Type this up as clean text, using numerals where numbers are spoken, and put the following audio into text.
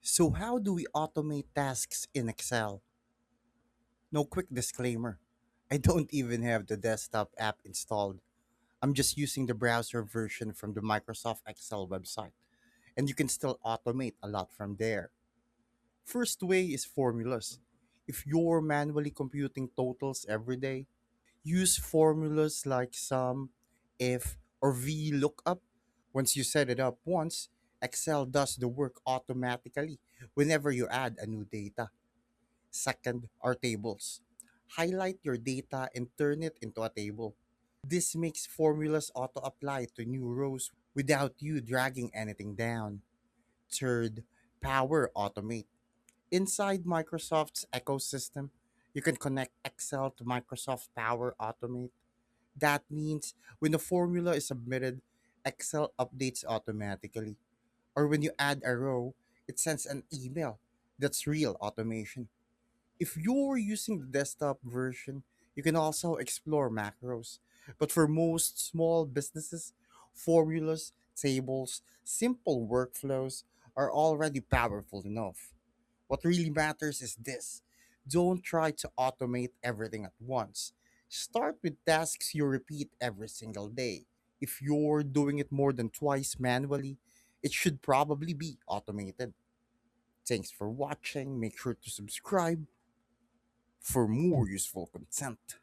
So, how do we automate tasks in Excel? No, quick disclaimer, I don't even have the desktop app installed. I'm just using the browser version from the Microsoft Excel website, and you can still automate a lot from there. First way is formulas. If you're manually computing totals every day, use formulas like sum, if, or VLOOKUP. Once you set it up once, Excel does the work automatically whenever you add a new data. Second are tables. Highlight your data and turn it into a table. This makes formulas auto apply to new rows without you dragging anything down. Third, Power Automate. Inside Microsoft's ecosystem, you can connect Excel to Microsoft Power Automate. That means when a formula is submitted, Excel updates automatically. Or when you add a row, it sends an email. That's real automation. If you're using the desktop version, you can also explore macros. But for most small businesses, formulas, tables, simple workflows are already powerful enough. What really matters is this: don't try to automate everything at once. Start with tasks you repeat every single day. If you're doing it more than twice manually, it should probably be automated. Thanks for watching. Make sure to subscribe for more useful content.